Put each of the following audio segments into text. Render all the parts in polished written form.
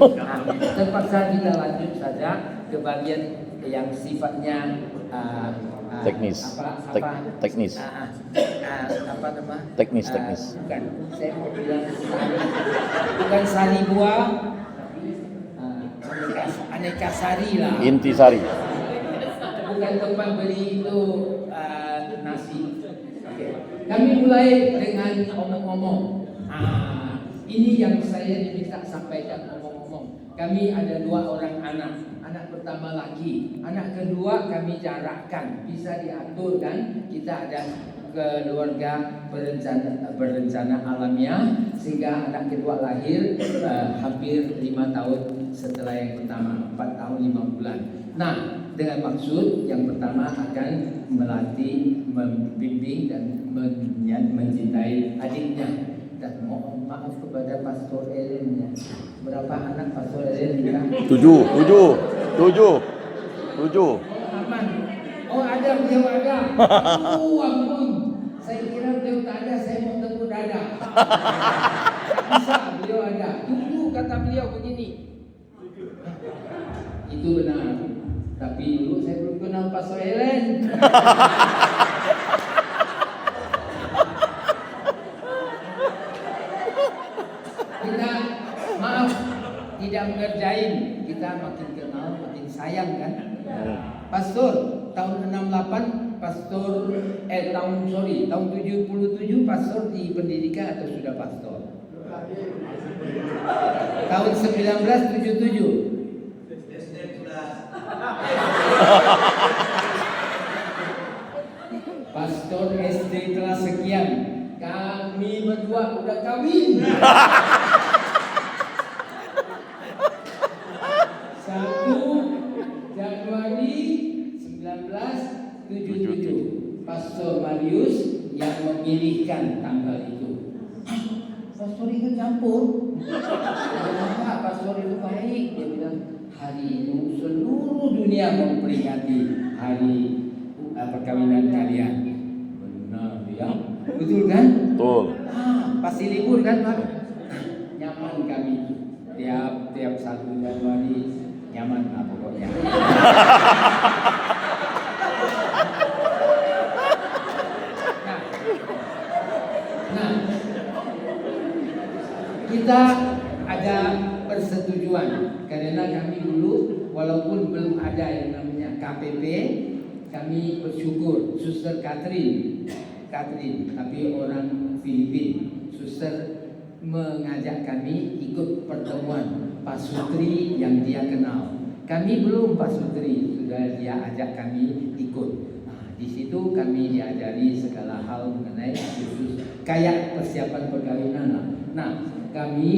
Nah, terpaksa kita lanjut saja ke bagian yang sifatnya teknis. Teknis. Apa nama? Teknis. Bukan, saya mau bilang bukan sari buah, aneka sari lah. Intisari. Bukan tempat beli itu nasi. Oke. Kami mulai dengan omong-omong. Ini yang saya diminta sampaikan omong-omong. Kami ada 2 orang anak. Anak pertama laki, anak kedua kami jarakkan, bisa diatur kan? Kita ada keluarga berencana alamiah sehingga anak kedua lahir hampir 5 tahun setelah yang pertama, 4 tahun 5 bulan. Nah, dengan maksud yang pertama akan melatih, membimbing dan mencintai adiknya. Dan mohon maaf kepada Pastor Ellen ya. Berapa anak Pastor Ellen kita? 7. Aman. Oh ada, beliau ada. Ampun. Saya kira beliau tak ada, saya mau tepuk dada. Bisa, beliau ada. Dulu kata beliau begini. Itu benar. Tapi dulu saya belum kenal Pastor Ellen. Kita maaf tidak mengerjain, kita makin kenal makin sayang kan. Pastor tahun 68 tahun 77 pastor di pendidikan atau sudah pastor? Tahun 1977 pastor SD kelas sekian. Kami berdua udah kawin. 1 Januari 1977 Pastor Marius yang memilihkan tanggal itu. Pastor ikut campur. Kenapa Pastor itu baik? Dia bilang hari itu seluruh dunia memperingati hari perkawinan kalian. Benar ya? Betul kan? Betul. Pasti libur kan Pak? Nyaman kami. Tiap 1 Januari nyaman lah pokoknya. Nah, kita ada persetujuan karena kami dulu walaupun belum ada yang namanya KPP, kami bersyukur Suster Catherine tapi orang Filipina. Suster mengajak kami ikut pertemuan Pak Sutri yang dia kenal. Kami belum Pak Sutri, sudah dia ajak kami ikut. Nah, di situ kami diajari segala hal mengenai khusus kayak persiapan perkawinan lah. Nah, kami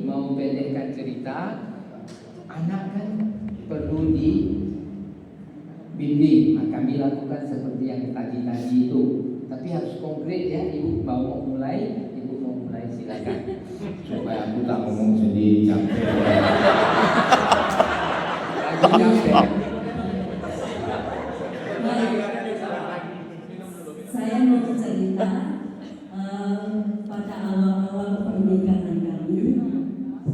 mau pendekkan cerita, anak kan perlu dibimbing. Nah, kami lakukan seperti yang tadi itu. Tapi harus konkret ya, Ibu mau mulai silakan. Supaya aku tak ngomong sendiri capek. Saya mau cerita pada awal-awal pernikahan kami,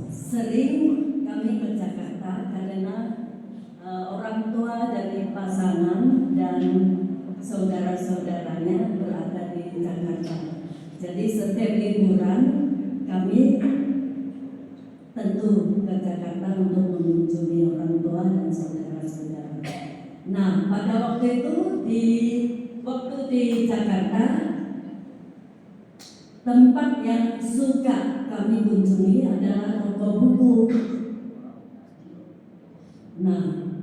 sering kami ke Jakarta karena orang tua dari pasangan dan saudara-saudaranya berada di Jakarta. Jadi setiap liburan kami tentu ke Jakarta untuk mengunjungi orang tua dan saudara-saudara. Nah, pada waktu itu di Jakarta, tempat yang suka kami kunjungi adalah toko buku. Nah,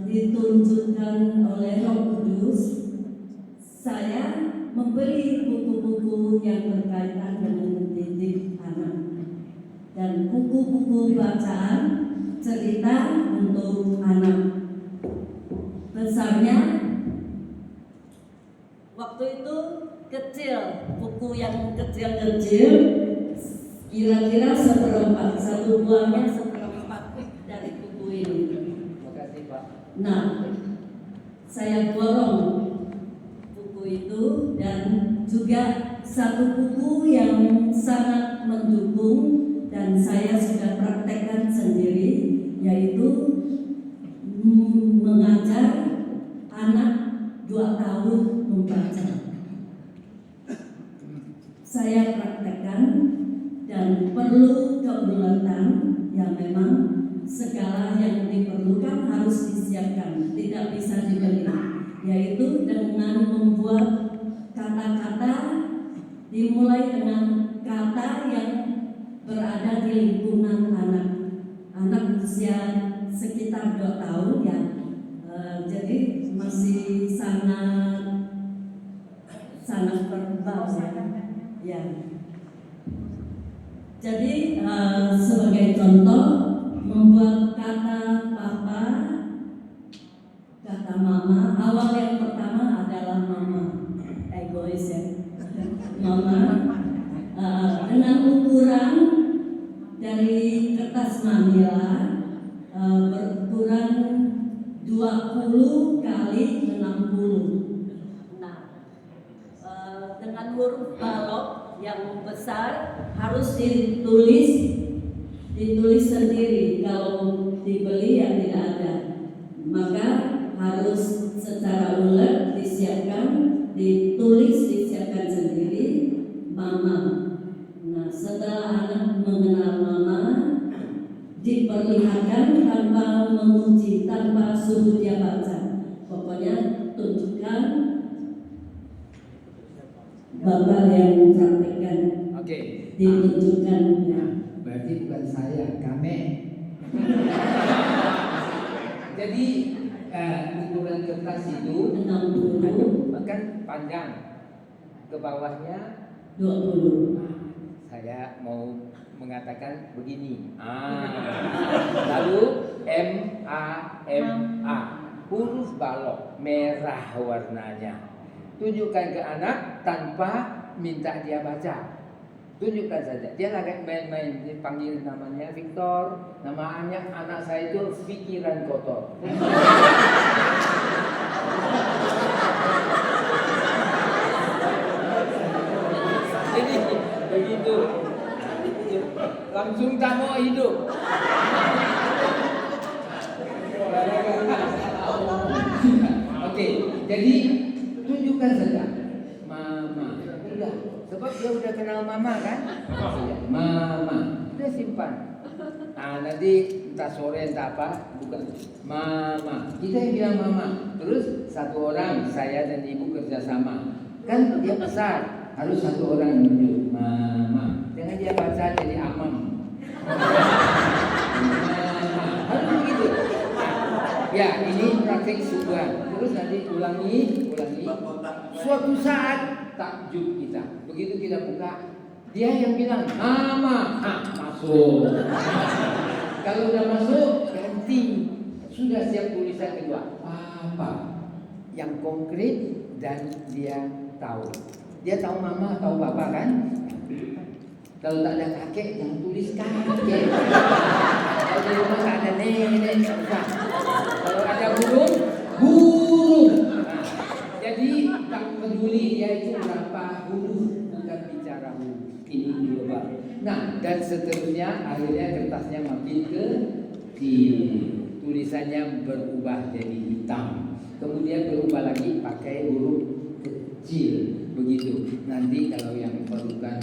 ditunjukkan oleh Roh Kudus, saya membeli buku-buku yang berkaitan dengan mendidik anak dan buku-buku bacaan cerita untuk anak. Besarnya waktu itu kecil, buku yang kecil-kecil, kira-kira seperempat, satu buahnya seperempat dari buku ini. Terima kasih Pak. Nah, saya borong buku itu dan juga satu buku yang sangat mendukung dan saya sudah praktekkan dan perlu kebuletan yang memang segala yang diperlukan harus disiapkan, tidak bisa dibeli, yaitu dengan membuat kata-kata dimulai dengan kata yang berada di lingkungan anak usia sekitar 2 tahun ya. Jadi masih sangat verbal ya. Jadi sebagai contoh membuat kata papa, kata mama. Awal yang pertama adalah mama, egois ya. Mama dengan ukuran dari kertas manila berukuran 20 kali 60. Nah, dengan huruf balok yang besar harus ditulis sendiri. Kalau dibeli ya tidak ada. Maka harus secara ulet disiapkan sendiri mama. Nah, setelah anak mengenal mama, diperlihatkan tanpa menguji, tanpa suruh dia baca. Pokoknya tunjukkan bapak yang mempraktikkan. Oke. Ditunjukkan ya. Berarti bukan saya, kami. Jadi ukuran kertas itu 60, bahkan panjang, ke bawahnya 20. saya mau mengatakan begini. Lalu MA huruf balok merah warnanya. Tunjukkan ke anak tanpa minta dia baca. Tunjukkan saja. Dia lagi main-main, dia panggil namanya Victor, nama anak saya itu pikiran kotor. Jadi begitu, langsung tak mau hidup. Oke, jadi tunjukkan saja mama. Udah, sebab dia udah kenal mama kan? Mama, udah simpan. Nah, nanti entah sore entah apa, bukan mama. Kita yang bilang mama. Terus satu orang, saya dan ibu kerjasama. Kan dia besar, harus satu orang menunjuk mama. Jangan dia baca jadi amam. Mama, harus begitu. Ya, ini praktik subuhan. Terus nanti ulangi. Suatu saat takjub kita. Begitu kita buka, dia yang bilang mama, masuk. Kalau udah masuk, ganti. Sudah siap tulisan kedua. Apa? Yang konkret dan dia tahu. Dia tahu mama, tahu papa kan? Kalau tak ada kakek, jangan tulis kakek. Kalau di rumah tak ada nenek, susah. Kalau ada burung. Nah, jadi tak peduli dia itu berapa huruf, bukan bicara huruf. Ini global. Nah, dan seterusnya akhirnya kertasnya makin ke tulisannya berubah jadi hitam. Kemudian berubah lagi pakai huruf kecil. Begitu. Nanti kalau yang perlukan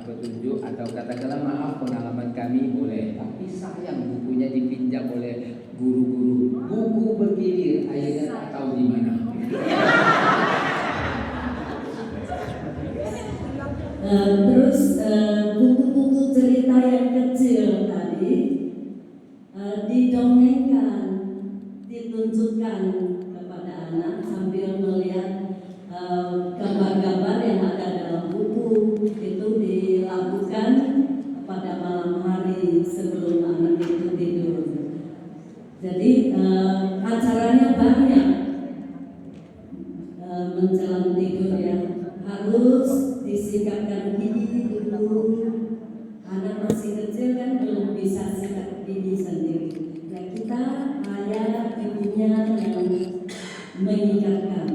petunjuk atau katakanlah maaf pengalaman kami boleh, tapi sayang bukunya dipinjam oleh guru-guru. Buku bergilir, akhirnya tak tahu di mana. Terus buku-buku cerita yang kecil tadi didongengkan, ditunjukkan kepada anak sambil melihat gambar-gambar yang ada dalam buku. Itu dilakukan pada malam hari sebelum anak itu tidur. Jadi acaranya banyak menjelang tidur ya. Harus disikapkan gigi dulu. Anak masih kecil kan belum bisa sikat gigi sendiri. Ya kita ayah ibunya yang mengikatkan.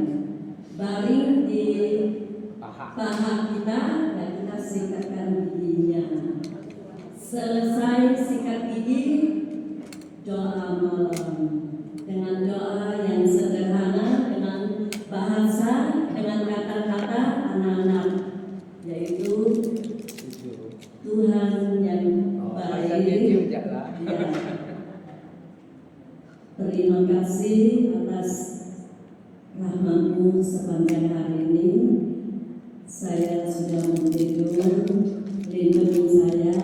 Baring di paha kita dan kita sikatkan giginya. Selesai sikat gigi, doa malam dengan doa yang sederhana, dengan bahasa, dengan kata-kata anak-anak, yaitu Tuhan yang Pasal baik. video je lah. Ya. Terima kasih atas rahmatmu sepanjang hari ini. Saya sudah mau tidur, lindungi saya,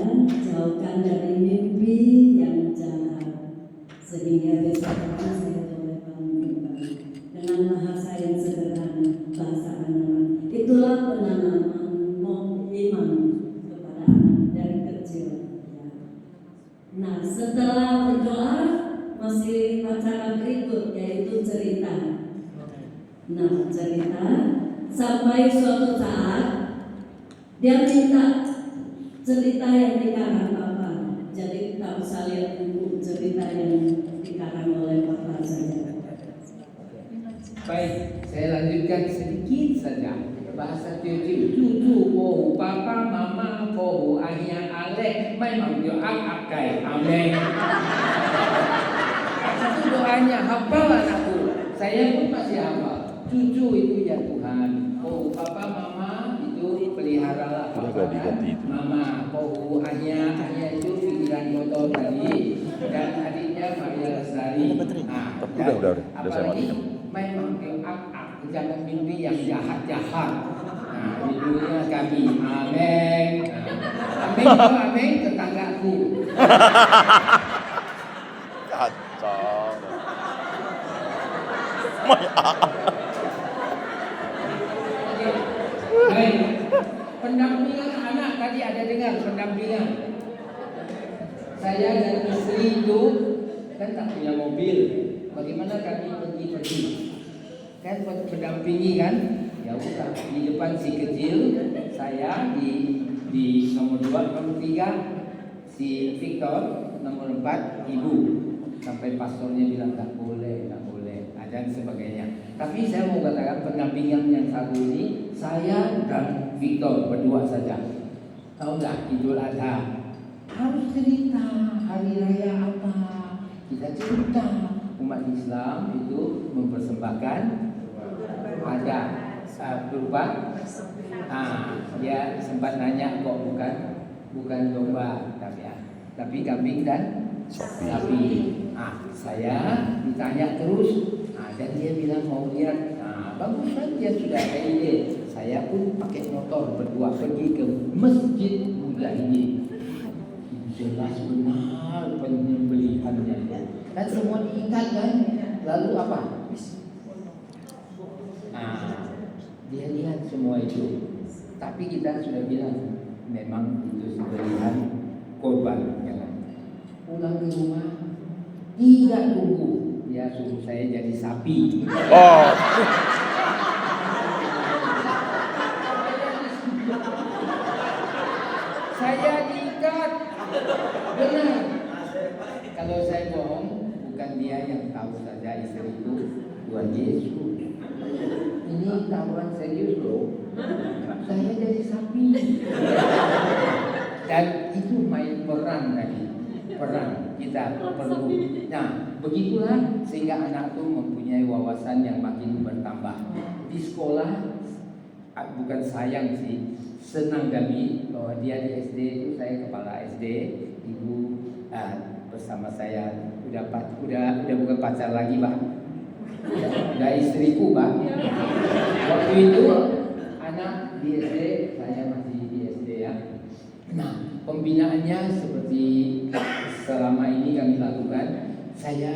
jauhkan dari mimpi yang jahat, sehingga besok pagi saya boleh bangun kembali dengan bahasa yang sederhana, bahasa anak. Itulah penanaman iman kepada anak dari kecil. Ya. Nah, setelah berdoa masih acara berikut yaitu cerita. Nah, cerita sampai suatu saat dia minta cerita yang dikarang Papa. Jadi tak usah lihat buku cerita yang dikarang oleh Papa saja. Baik, saya lanjutkan sedikit saja. Bahasa Teochew, cucu, pohu, papa, mama, pohu, ayah, alek, memang dia akai, amin. Itu doanya, hafal anakku. Saya pun masih hafal. Cucu itu ya Tuhan, pohu, papa, mama itu peliharalah papa dan mama, pohu, ayah itu pikiran kotor tadi, dan adiknya Maria Lestari. Nah, Udah saya apalagi matikan. memang dia jangan mimpi yang jahat-jahat. Nah, di dunia kami, amin. Amin itu amin tetanggaku. Kacau. Baik. Pendampingan anak tadi ada dengar pendampingan. Saya dan istri itu kan tak punya mobil. Bagaimana kami pergi-pergi? Kan pendampingi kan? Ya udah di depan si kecil, saya di nomor 2, nomor 3 si Victor, nomor 4 ibu. Sampai pastornya bilang tak boleh, dan sebagainya. Tapi saya mau katakan pendampingan yang satu ini saya dan Victor berdua saja. Tahu nggak Idul Adha? Harus cerita hari raya apa? Kita cerita. Umat Islam itu mempersembahkan ada berupa dia sempat nanya kok bukan domba tapi kambing dan sapi. Saya ditanya terus, dan dia bilang mau lihat. Bagus kan dia sudah ada ide. Saya pun pakai motor berdua pergi ke Masjid Mujahidin. Jelas benar penyembelihannya. Dan semua diikat kan. Lalu apa? Dia lihat semua itu. Tapi kita sudah bilang memang itu sembelihan korban. Pulang ke rumah tidak tunggu, dia suruh saya jadi sapi. Oh. Saya diikat. Benar. Kalau saya bohong, bukan dia yang tahu saja, istriku, Tuhan Yesus. Ini tahuan serius loh. Saya jadi sapi. Dan itu main peran tadi. Peran kita perlu. Nah, begitulah sehingga anak itu mempunyai wawasan yang makin bertambah. Di sekolah bukan sayang sih, senang kami bahwa dia di SD itu, saya kepala SD, ibu bersama saya udah bukan pacar lagi, Pak. Udah istriku, Pak. Waktu itu anak di SD, saya masih di SD ya. Nah, pembinaannya seperti selama ini kami lakukan, saya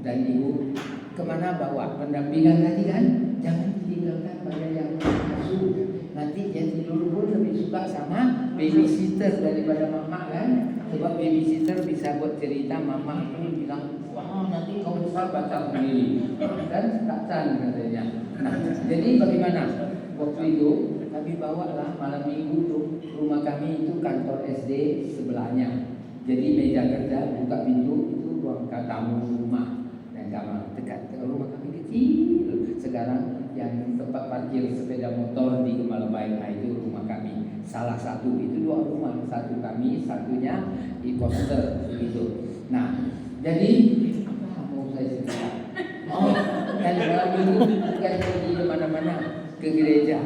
dan ibu kemana bawa pendampingan tadi kan, jangan tinggalkan pada yang asuh. Nanti dia tidur pun lebih suka sama babysitter daripada mama kan, sebab babysitter bisa buat cerita mama itu bilang, wah nanti kau besar baca sendiri, dan takkan katanya. Nah, jadi bagaimana? Waktu itu kami bawalah malam minggu tuh, rumah kami itu kantor SD sebelahnya. Jadi meja kerja buka pintu itu ruang tamu rumah dan kamar dekat ke rumah kami kecil. Sekarang yang tempat parkir sepeda motor di Gembala Baik itu rumah kami. Salah satu itu 2 rumah, satu kami, satunya di Koster gitu. Nah, jadi apa mau saya cerita? Dan malam minggu bukan pergi kemana-mana, ke gereja,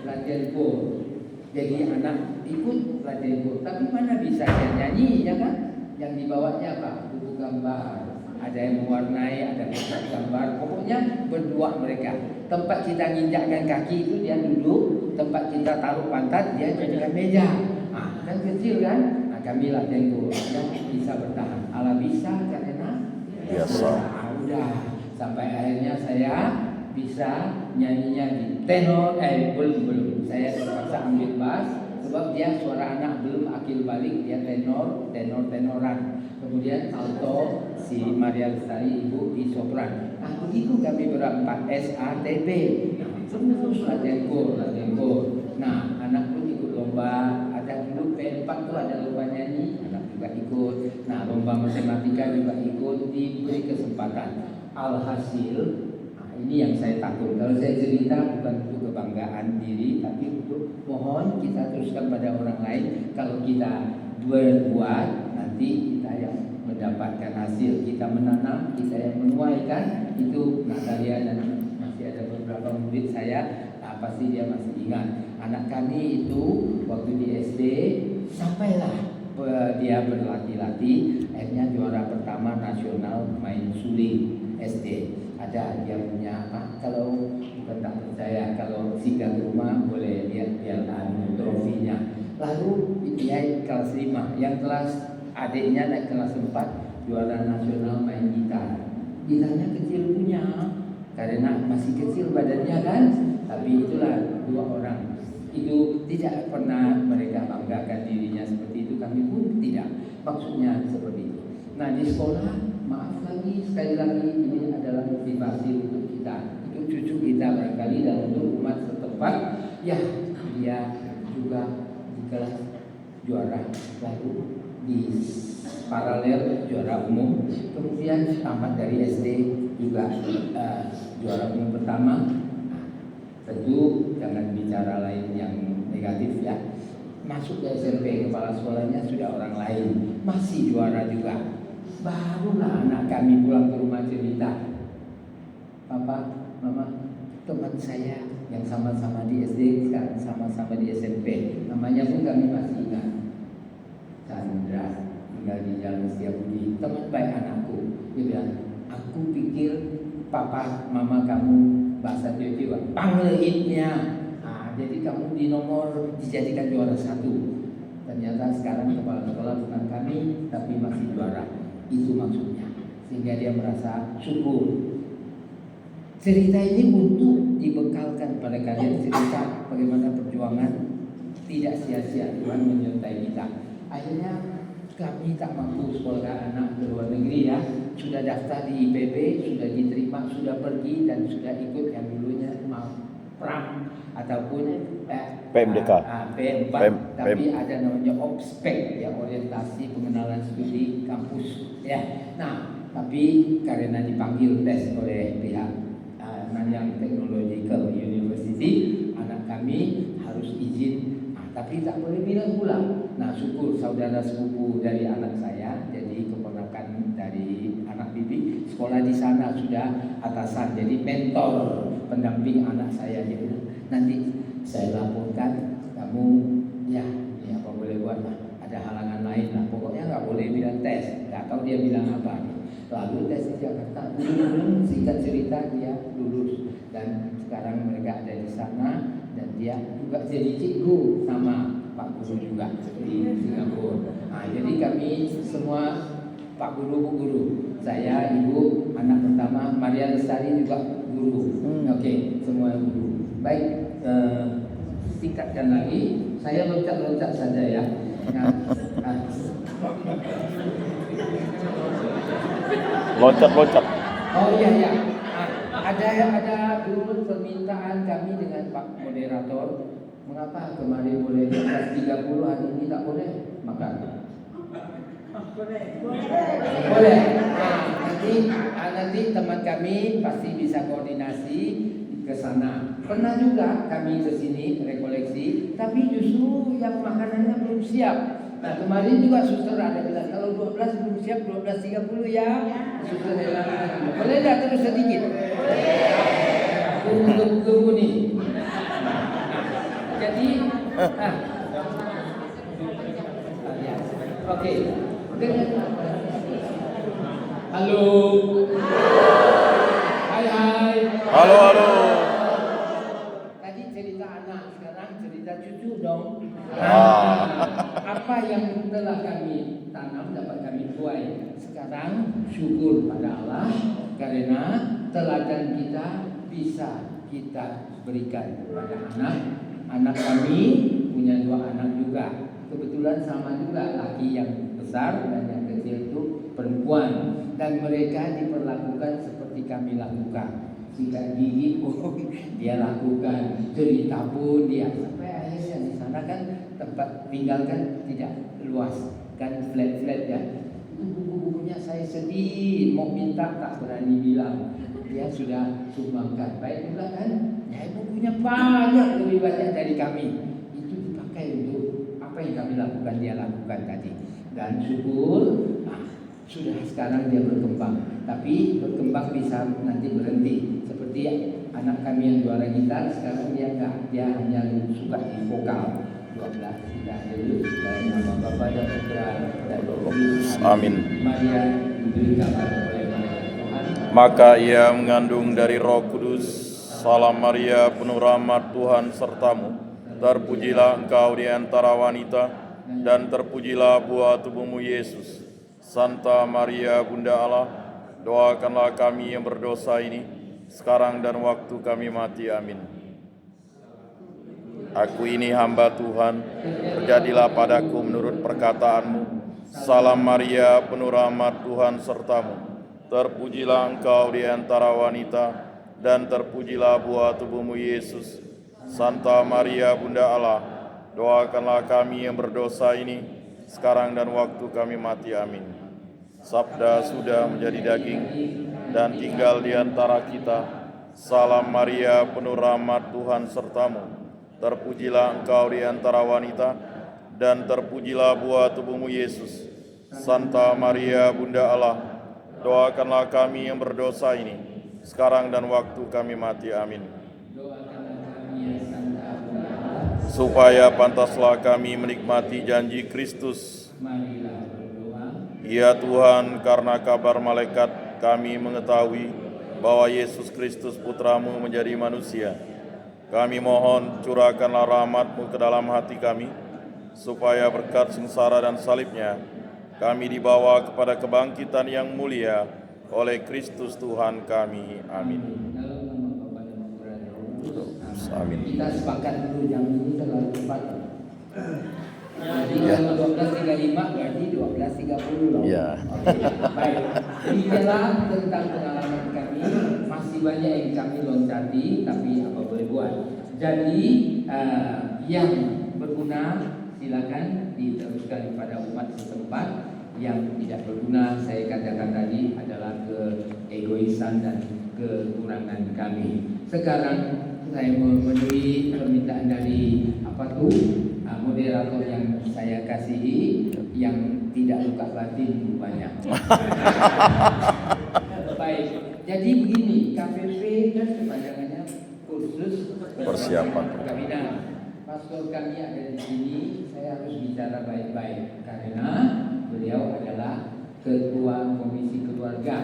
latihan pol. Jadi anak ikut Latengkur. Tapi mana bisa dia nyanyi, ya kan? Yang dibawanya apa? Buku gambar. Ada yang mewarnai, ada pusat gambar. Pokoknya berdua mereka. Tempat kita nginjakkan kaki itu dia duduk, tempat kita taruh pantat dia jadikan meja. Kan kecil kan? Kami Latengkur yang bisa bertahan. Ala bisa karena Biasa. udah sampai akhirnya saya bisa nyanyinya di tenor. Belum. Saya terpaksa ambil bass sebab dia suara anak belum akil balik, dia tenoran. Kemudian alto si Maria Lestari ibu di sopran. Begitu kami berempat SATB. Terus Latengkur. Nah, anak pun ikut lomba. Ada dulu P4 tuh ada lomba nyanyi, anak juga ikut. Nah, lomba matematika juga ikut, diberi kesempatan. Alhasil, ini yang saya takut. Kalau saya cerita bukan untuk kebanggaan diri, tapi untuk mohon kita teruskan pada orang lain. Kalau kita berbuat, nanti kita yang mendapatkan hasil. Kita menanam, kita yang menuaikan. Itu Natalia dan masih ada beberapa murid saya, pasti dia masih ingat. Anak kami itu waktu di SD sampailah dia berlatih-latih, akhirnya juara pertama nasional main suling SD. Ada dia punya apa? Kalau bukan tak percaya, kalau singgah ke rumah boleh lihat trofinya. Lalu dia kelas 5, yang kelas adiknya naik kelas 4 juara nasional main gitar. Gitarnya kecil punya, karena masih kecil badannya kan. Tapi itulah dua orang. Itu tidak pernah mereka banggakan dirinya seperti itu, kami pun tidak. Maksudnya seperti itu. Nah, di sekolah, maaf lagi, sekali lagi ini adalah motivasi untuk kita, untuk cucu kita barangkali, dan untuk umat setempat. Ya, dia juga di kelas juara, lalu di paralel juara umum, kemudian tamat dari SD juga juara umum pertama. Tentu jangan bicara lain yang negatif ya. Masuk ke SMP, kepala sekolahnya sudah orang lain, masih juara juga. Barulah anak kami pulang ke rumah cerita, Papa, Mama, teman saya yang sama-sama di SD sekarang sama-sama di SMP, namanya pun kami masih ingat, Chandra, tinggal di Jalan Setiabudi, teman baik anakku. Dia bilang, aku pikir Papa, Mama kamu bahasa Tiongkok pangleitnya. Jadi kamu di nomor dijadikan juara 1. Ternyata sekarang kepala sekolah bukan kami, tapi masih juara. Itu maksudnya. Sehingga dia merasa syukur. Cerita ini untuk dibekalkan pada kalian, cerita bagaimana perjuangan tidak sia-sia Tuhan menyertai kita. Akhirnya kami tak mampu sekolah anak ke luar negeri ya. Sudah daftar di IPB, sudah diterima, sudah pergi dan sudah ikut yang dulunya PRAM ataupun PMDK. P4, tapi ada namanya OPSPEC yang orientasi pengenalan studi kampus ya. Nah, tapi karena dipanggil tes oleh pihak Nanyang Technological University, anak kami harus izin. Tapi tak boleh bilang pulang. Nah, syukur saudara sepupu dari anak saya, jadi keponakan dari anak bibi, sekolah di sana sudah atasan, jadi mentor pendamping anak saya. Jadi nanti saya laporkan kamu, ya apa boleh buat lah. Ada halangan lain lah. Pokoknya nggak boleh bilang tes. Nggak tahu dia bilang apa. Lalu tes di Jakarta, singkat cerita dia lulus dan sekarang mereka ada di sana. Dan dia juga jadi cikgu sama Pak Guru juga di Singapura. Jadi kami semua Pak Guru, Bu Guru. Saya, Ibu, anak pertama Maria Lestari juga guru. Oke, semua guru. Baik, tingkatkan lagi. Saya loncat-loncat saja ya. Loncat-loncat. Oh iya. Ada dulu permintaan kami dengan Pak Moderator, mengapa kemarin boleh di atas 30, hari ini tak boleh makan? Boleh. Nanti teman kami pasti bisa koordinasi ke sana. Pernah juga kami ke sini rekoleksi, tapi justru yang makanannya belum siap. Nah, kemarin juga suster ada bilang kalau 12 belum siap, 12.30 ya. Suster bilang, boleh enggak terus sedikit? Tunggu nih. Jadi Oke. Dengan halo. Hai hai. Halo, halo. Tadi cerita anak, sekarang cerita cucu dong. Ah. Apa yang telah kami tanam dapat kami tuai. Sekarang syukur pada Allah karena teladan kita bisa kita berikan kepada anak kami. Punya 2 anak juga, kebetulan sama juga, laki yang besar dan yang kecil itu perempuan, dan mereka diperlakukan seperti kami lakukan. Sikat gigi pun dia lakukan, cerita pun dia, sampai akhirnya di sana kan tempat tinggal kan tidak luas kan, flat ya. Buku-bukunya saya sedih, mau minta tak berani bilang. Dia sudah sumbangkan, baik juga kan? Ya bukunya banyak, lebih banyak dari kami. Itu dipakai untuk apa yang kami lakukan, dia lakukan tadi. Dan syukur, sudah sekarang dia berkembang. Tapi berkembang bisa nanti berhenti. Seperti anak kami yang juara gitar, sekarang dia enggak, dia hanya suka di vokal. 12 kita lulus dalam nama Bapa dan Putra dan Roh Kudus. Amin. Maria diberi kabar oleh malaikat Tuhan. Maka ia mengandung dari Roh Kudus. Salam Maria, penuh rahmat Tuhan sertamu. Terpujilah engkau di antara wanita, dan terpujilah buah tubuhmu Yesus. Santa Maria, Bunda Allah, doakanlah kami yang berdosa ini, sekarang dan waktu kami mati. Amin. Aku ini hamba Tuhan, terjadilah padaku menurut perkataanmu. Salam Maria, penuh rahmat Tuhan sertamu. Terpujilah engkau di antara wanita, dan terpujilah buah tubuhmu Yesus. Santa Maria, Bunda Allah, doakanlah kami yang berdosa ini, sekarang dan waktu kami mati. Amin. Sabda sudah menjadi daging dan tinggal di antara kita. Salam Maria, penuh rahmat Tuhan sertamu. Terpujilah engkau di antara wanita, dan terpujilah buah tubuhmu Yesus. Santa Maria, Bunda Allah, doakanlah kami yang berdosa ini, sekarang dan waktu kami mati. Amin. Supaya pantaslah kami menikmati janji Kristus. Ya Tuhan, karena kabar malaikat kami mengetahui bahwa Yesus Kristus Putramu menjadi manusia. Kami mohon curahkanlah rahmat-Mu ke dalam hati kami, supaya berkat sengsara dan salibnya, kami dibawa kepada kebangkitan yang mulia oleh Kristus Tuhan kami. Amin. Amin. Kita sepakat dulu jam ini terlalu cepat. Jadi kalau 12.35 berarti 12.30 loh. Ya. Oke, baik. Demikianlah tentang pengalaman kami. Masih banyak yang kami loncati, tapi apa boleh buat. Jadi yang berguna silakan diteruskan kepada umat setempat. Yang tidak berguna saya katakan tadi adalah keegoisan dan kekurangan kami. Sekarang saya memenuhi permintaan dari moderator yang saya kasihi, yang tidak luka batin banyak. Baik, jadi begini, KPP kan kepanjangannya kursus Persiapan perkawinan. Pastor kami ada di sini, saya harus bicara baik-baik karena beliau adalah Ketua Komisi Keluarga.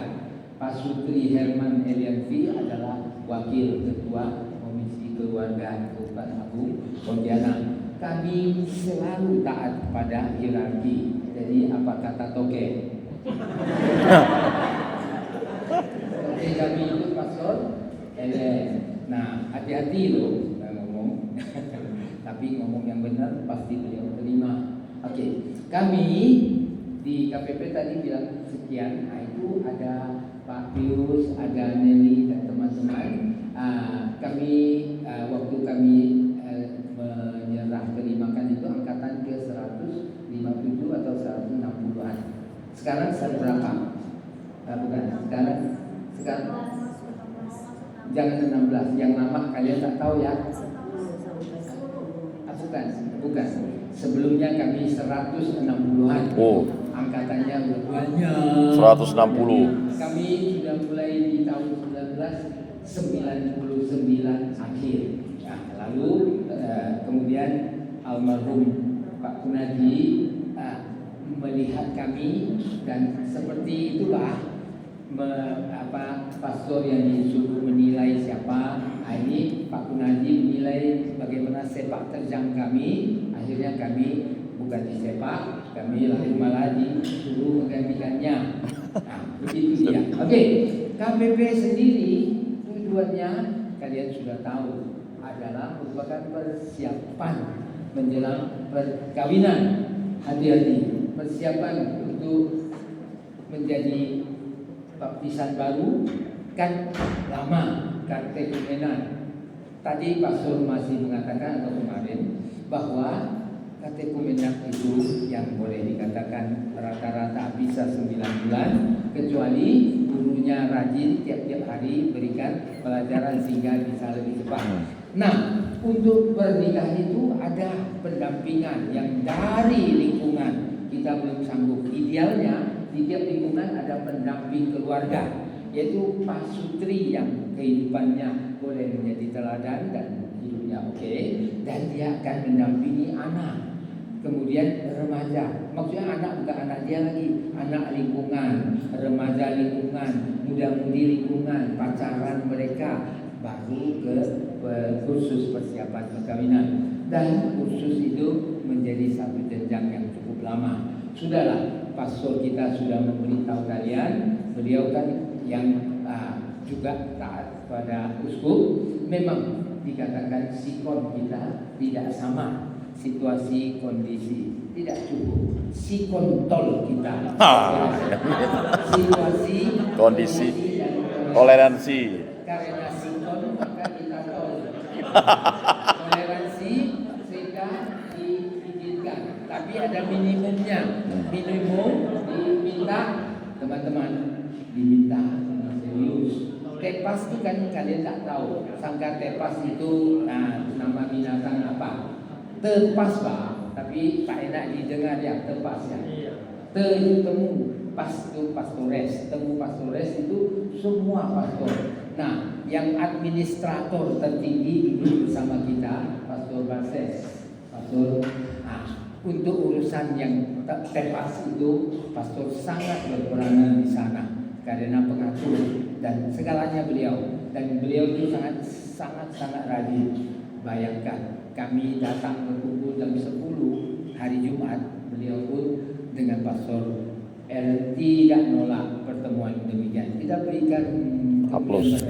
Pak Sutri Herman Elianfi adalah Wakil Ketua Komisi Keluarga Kabupaten Agung Pontianak. Kami selalu taat pada hierarki. Jadi apa kata toke? Toke kami itu Pastor Ellen. Nah, hati-hati loh ngomong. Tapi ngomong yang benar pasti beliau terima. Oke, kami di KPP tadi bilang sekian. Nah, itu ada Pak Pius, ada Nelly dan teman-teman. Kami waktu kami menyerah terimakan itu angkatan ke 157 atau 160-an. Sekarang berapa? Bukan. Sekarang jangan 16. Yang lama kalian tak tahu ya. Bukan. Sebelumnya kami 160-an. Oh. Angkatannya banyak. 160. Kami sudah mulai di tahun 1999 akhir. Nah, lalu kemudian almarhum Pak Kunadi melihat kami dan seperti itulah pastor yang disuruh menilai siapa. Ini Pak Kunadi menilai bagaimana sepak terjang kami. Akhirnya kami bukan disepak, kami lalu malah disuruh menggantikannya. Nah, begitu dia. Oke, KPP sendiri tujuannya kalian sudah tahu adalah merupakan persiapan menjelang perkawinan. Hati-hati, persiapan untuk menjadi baptisan baru kan lama, katekumenan. Tadi Pastor masih mengatakan atau kemarin bahwa katekumenan itu yang boleh dikatakan rata-rata bisa 9 bulan, kecuali gurunya rajin tiap-tiap hari berikan pelajaran sehingga bisa lebih cepat. Nah, untuk pernikahan itu ada pendampingan yang dari lingkungan. Kita belum sanggup. Idealnya di tiap lingkungan ada pendamping keluarga, yaitu pasutri yang kehidupannya boleh menjadi teladan dan hidupnya oke, dan dia akan mendampingi anak. Kemudian remaja, maksudnya anak bukan anak dia lagi, anak lingkungan, remaja lingkungan, muda-mudi lingkungan, pacaran mereka, baru ke kursus persiapan perkawinan. Dan kursus itu menjadi satu jenjang yang cukup lama. Sudahlah, pastor kita sudah memberitahu kalian, beliau kan yang juga taat pada uskup. Memang dikatakan sikon kita tidak sama, situasi kondisi tidak cukup, sikontol kita. Situasi Kondisi toleransi. Karena sikon maka kita tol. Toleransi sehingga diizinkan, tapi ada minimumnya. Minimum diminta, teman-teman, diminta serius. Tepas itu kan kalian tak tahu. Sangka tepas itu nama binatang apa? Tepas Pak, tapi tak enak didengar ya tepas ya. Itu temu, pas itu pastores, temu pastores itu semua pastor. Nah, yang administrator tertinggi duduk bersama kita, Pastor Barses, Pastor. Untuk urusan yang tepas itu, pastor sangat berperanan di sana karena pengatur dan segalanya beliau. Dan beliau itu sangat rajin. Bayangkan, kami datang berkumpul jam 10 hari Jumat, beliau pun dengan Pastor tidak nolak pertemuan demikian. Kita berikan aplaus.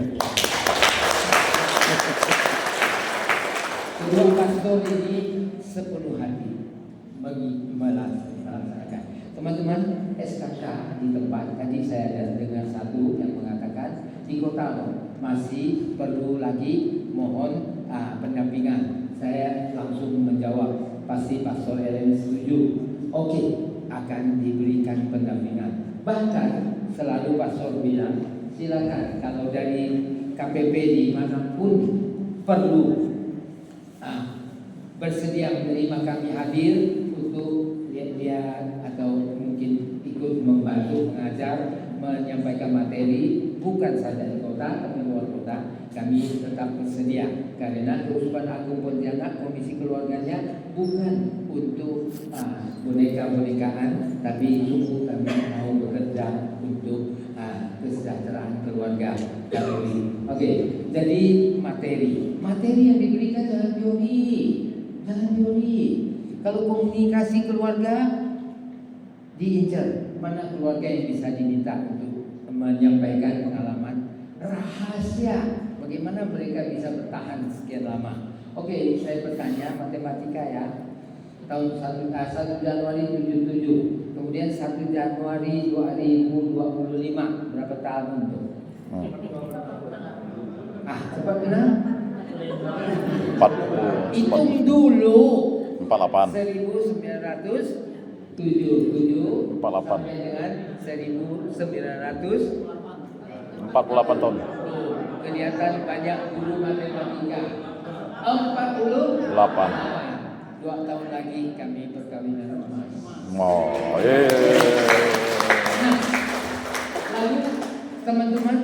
Kedua pastor ini sepenuh hati melaksanakan. Teman-teman, SKK di tempat tadi saya ada dengar satu yang mengatakan di kota masih perlu lagi mohon pendampingan. Saya langsung menjawab, pasti Pastor Ellen setuju. Oke, akan diberikan pendampingan. Bahkan selalu Pastor bilang, silakan kalau dari KPP dimanapun perlu bersedia menerima kami hadir untuk dia atau mungkin ikut membantu mengajar, menyampaikan materi, bukan saja di kota tapi luar kota, kami tetap bersedia karena Keuskupan Agung Pontianak komisi keluarganya bukan untuk boneka-bonekaan, tapi sungguh kami mau bekerja untuk kesejahteraan keluarga kami. Oke, jadi materi yang diberikan jangan teori. Kalau komunikasi keluarga diincar, mana keluarga yang bisa diminta untuk menyampaikan pengalaman rahasia bagaimana mereka bisa bertahan sekian lama. Oke, saya bertanya matematika ya. Tahun 1 Januari 77, kemudian 1 Januari 2025, berapa tahun tuh? Cepat benar? 40. Hitung dulu. 48. 1977 sampai dengan 48 tahun. Kelihatan banyak guru matematika. 48. 2 tahun lagi kami perkawinan emas. Nah, lalu teman-teman,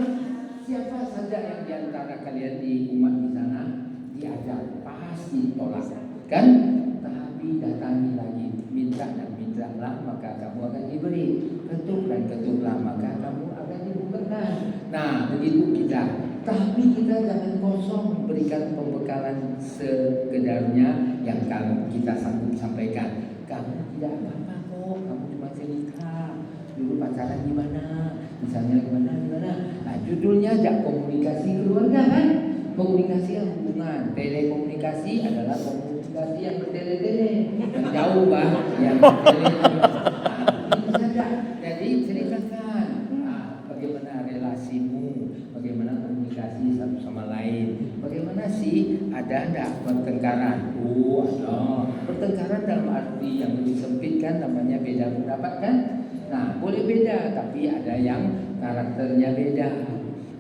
siapa saja yang diantara kalian di umat di sana diajak pasti tolak, kan? Tapi datangi lagi, minta dan mintalah maka kamu itu kita. Tapi kita jangan kosong, berikan pembekalan sekedarnya yang kita sanggup sampaikan. Kamu tidak apa-apa kok, kamu cuma cerita dulu pacaran gimana, misalnya gimana. Nah, judulnya ajak komunikasi keluarga kan? Komunikasi yang hubungan. Telekomunikasi adalah komunikasi yang bertele-tele, yang jauh bang, yang bertele-tele. Itu saja. Jadi ceritakan bagaimana relasimu, bagaimana komunikasi satu sama lain, bagaimana sih, ada enggak pertengkaran? Oh ada. Pertengkaran dalam arti yang lebih sempit kan, namanya beda pendapat kan? Nah boleh beda, tapi ada yang karakternya beda.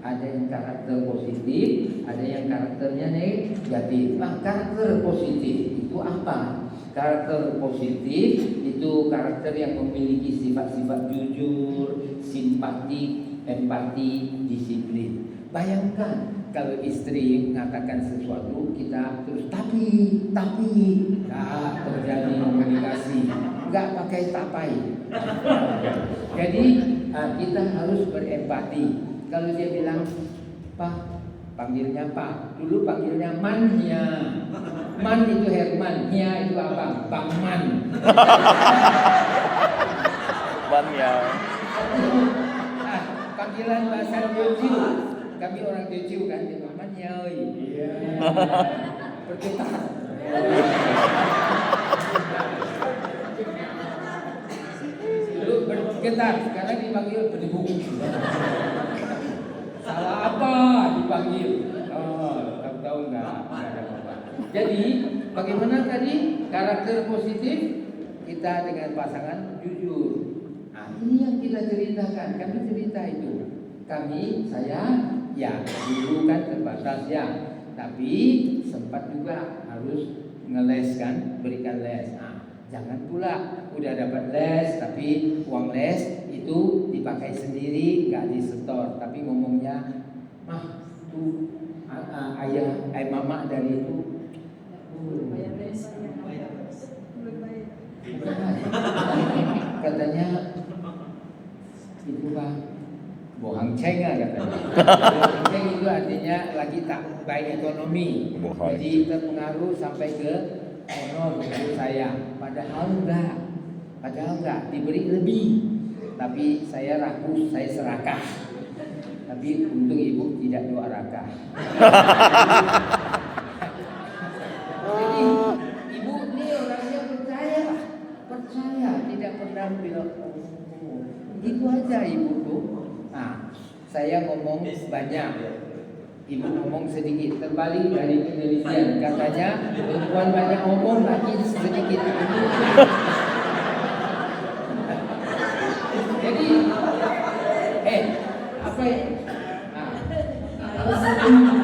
Ada yang karakter positif, ada yang karakternya negatif. Nah karakter positif itu apa? Karakter positif itu karakter yang memiliki sifat-sifat jujur, simpatik, empati, disiplin. Bayangkan kalau istri mengatakan sesuatu, kita terus tapi nggak terjadi komunikasi, nggak pakai tapai. Jadi kita harus berempati. Kalau dia bilang Pak, panggilnya Pak, dulu panggilnya Mannya. Man itu Herman, Nya itu apa? Bang Man. Mannya. Panggilan bahasa Teochew. Kami orang Teochew kan, dia Mannya. Iya. Bergetar. Dulu bergetar, sekarang dipanggil berdebuk. Salah apa dipanggil? Oh, tahu nggak? Ada apa-apa. Jadi, bagaimana tadi karakter positif kita dengan pasangan jujur. Nah, ini yang kita ceritakan. Kami cerita itu. Saya, ya dulu kan terbatas ya, tapi sempat juga harus ngeles kan, berikan les. Nah, jangan pula udah dapat les, tapi uang les itu dipakai sendiri, nggak disetor, tapi ngomongnya, mah tuh ayah mama dari itu. Katanya itu bang bohang ceng katanya. Bohang ceng itu artinya lagi tak baik ekonomi, jadi terpengaruh sampai ke menurut saya. Padahal enggak diberi lebih, tapi saya rakus, saya serakah. Tapi untung ibu tidak doa rakah. Jadi ibu ini orangnya percaya, tidak pernah bilang gitu aja ibu tuh. Nah, saya ngomong banyak, ibu ngomong sedikit. Terbalik dari penelitian, katanya perempuan banyak ngomong, laki sedikit. Jadi, apa ya? Harus seimbang.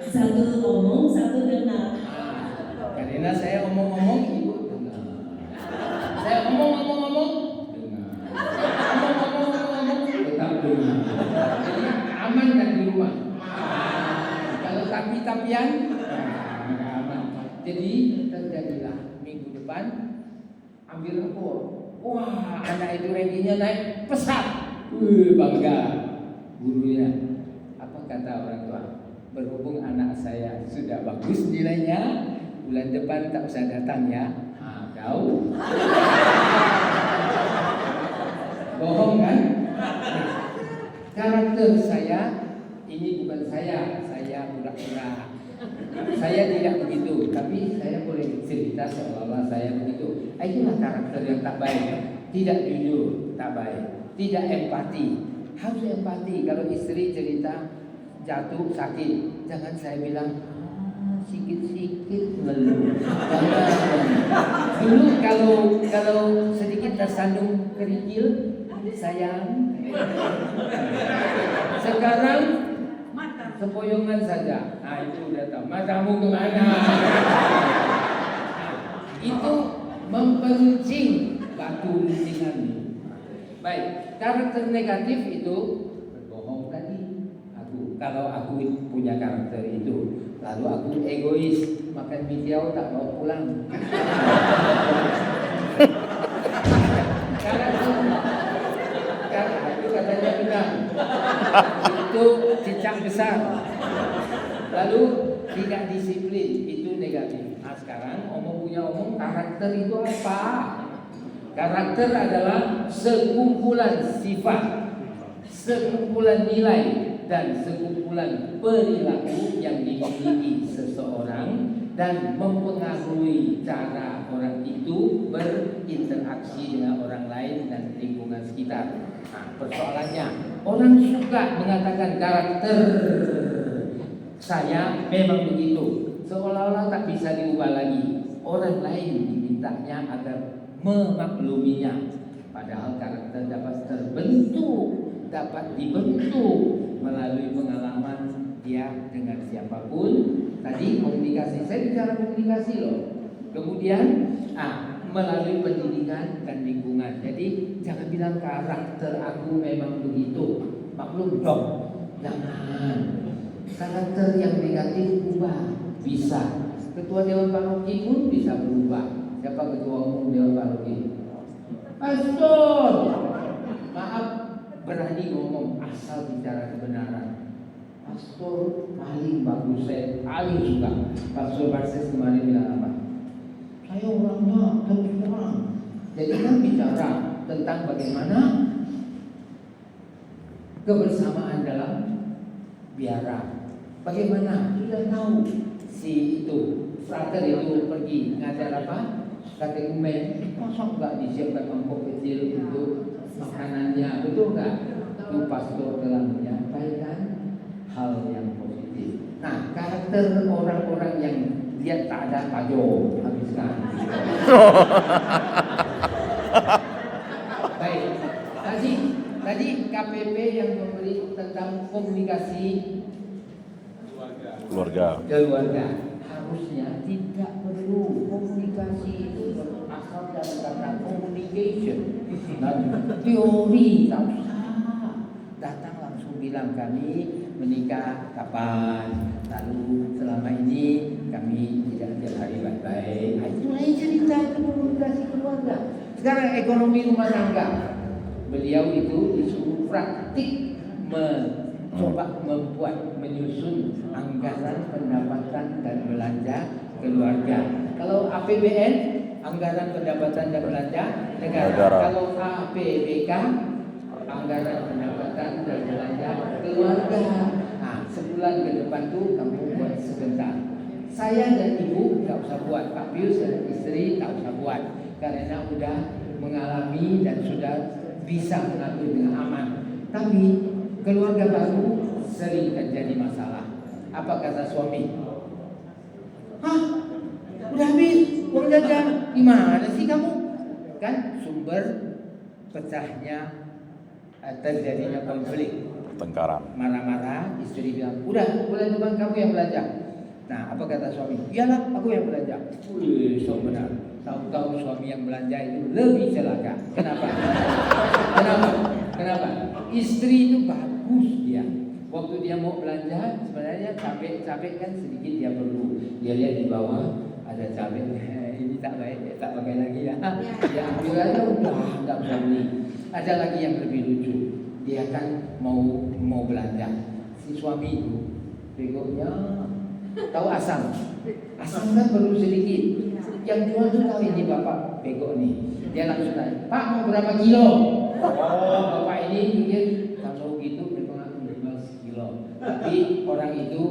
Satu ngomong, satu dengar. Karena saya ngomong-ngomong, ibu dengar. Saya ngomong-ngomong, dengar. Ngomong-ngomong, tetap dengar. Jadi aman kan di rumah. Kalau tapi-tapian, nggak aman. Jadi terjadilah minggu depan ambil rapor. Wah, anak itu rankingnya naik pesat. Bangga gurunya. Apa kata orang tua? Berhubung anak saya sudah bagus nilainya, bulan depan tak usah datang ya. Kau bohong kan? Karakter saya ini bukan saya pura-pura. Saya tidak begitu, tapi saya boleh cerita seolah-olah saya begitu. Itulah karakter yang tak baik. Tidak jujur, tak baik. Tidak empati. Harus empati. Kalau istri cerita jatuh sakit, jangan saya bilang sikit-sikit ngeluh. Dulu kalau sedikit tersandung kerikil, sayang. Sekarang sepoyongan saja. Nah itu udah tahu. Matamu kemana? Itu memperuncing batu luncinganmu. Baik, karakter negatif itu berbohong tadi. Kalau aku punya karakter itu, lalu aku egois, makan mie tiaw tak mau pulang. Karakter Itu cicak besar. Lalu tidak disiplin, itu negatif. Nah sekarang omong punya omong, karakter itu apa? Karakter adalah sekumpulan sifat, sekumpulan nilai, dan sekumpulan perilaku yang dimiliki seseorang dan mempengaruhi cara orang itu berinteraksi dengan orang lain dan lingkungan sekitar. Nah, persoalannya, orang suka mengatakan karakter saya memang begitu, seolah-olah tak bisa diubah lagi. Orang lain dimintanya agar memakluminya, padahal karakter dapat terbentuk, dapat dibentuk melalui pengalaman dia dengan siapapun. Tadi komunikasi, saya bicara komunikasi loh. Kemudian melalui pendidikan dan lingkungan. Jadi jangan bilang karakter aku memang begitu, maklum dong. Jangan. Karakter yang negatif ubah, bisa. Ketua Dewan Paroki pun bisa berubah. Siapa ketua umum Dewan Paroki? Pastor. Maaf, berani ngomong asal bicara kebenaran. Pastor paling bagus, saya paling suka. Pastor Barses kemarin bilang apa? Saya orangnya terus terang. Jadi kan bicara tentang bagaimana kebersamaan dalam biara. Bagaimana? Sudah tahu si itu frater itu pergi ngajar apa? Kategumen, masa enggak disiapkan mangkok kecil untuk makanannya, betul enggak? Itu pastor telah menyampaikan hal yang positif. Nah, karakter orang-orang yang dia tak ada pajo habiskan. Baik, tadi KPP yang memberi tentang komunikasi Keluarga. Harusnya tidak perlu komunikasi itu asal dari kata communication. Teori tak usah. Datang langsung bilang kami menikah kapan, lalu selama ini kami tidak tiap hari baik-baik. Itu lain cerita, itu komunikasi keluarga. Sekarang ekonomi rumah tangga, beliau itu disuruh praktik mencoba menyusun anggaran pendapatan dan belanja keluarga. Kalau APBN, anggaran pendapatan dan belanja negara. Kalau APBK, anggaran pendapatan dan belanja keluarga. Nah, sebulan ke depan tuh kamu buat sebentar. Saya dan ibu tak usah buat, Pak Pius dan istri tak usah buat, karena sudah mengalami dan sudah bisa mengatur dengan aman. Tapi keluarga baru sering terjadi masalah. Apa kata suami? Hah? Udah habis uang jajan? Gimana sih kamu? Kan sumber pecahnya terjadinya konflik, Tengkaran. marah-marah, istri bilang, udah bulan depan kamu yang belanja. Nah, apa kata suami? Iyalah, aku yang belanja. Wih, so benar. Tahu-tahu suami yang belanja itu lebih celaka. Kenapa? Kenapa? Istri itu bagus dia. Waktu dia mau belanja, sebenarnya capek kan sedikit dia perlu. Dia lihat di bawah ada cabai, ini tak baik, tak pakai lagi ya. Dia ambil aja udah, nggak usah beli. Ada lagi yang lebih lucu. Dia kan mau belanja. Si suami itu begonya tahu asam kan perlu sedikit. Yang jual tuh tahu ini bapak bego nih. Dia langsung tanya, Pak mau berapa kilo? Oh bapak ini pikir kalau gitu memang aku jual sekilo. Tapi orang itu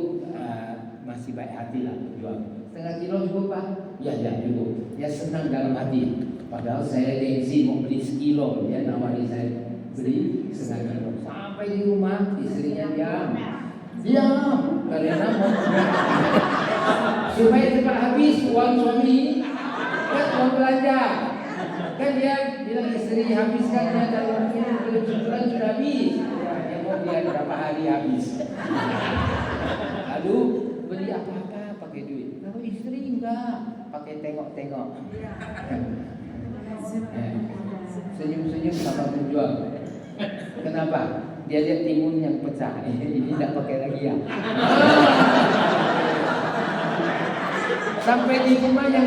masih baik hati lah jual. Setengah kilo cukup Pak? Ya cukup. Dia senang dalam hati. Padahal saya gengsi mau beli sekilo. Dia nawari saya beli setengah kilo. Sampai di rumah istrinya diam, karena mau supaya cepat habis uang suami kan uang belanja. Kan dia bilang istri habiskannya dalam sebulan sudah habis. Dia mau biar berapa hari habis. Lalu beli apa-apa pakai duit. Kalau istri enggak, pakai tengok-tengok. Senyum-senyum sama penjual. Kenapa? Dia lihat timun yang pecah. Ini tidak pakai lagi ya. Sampai di rumah yang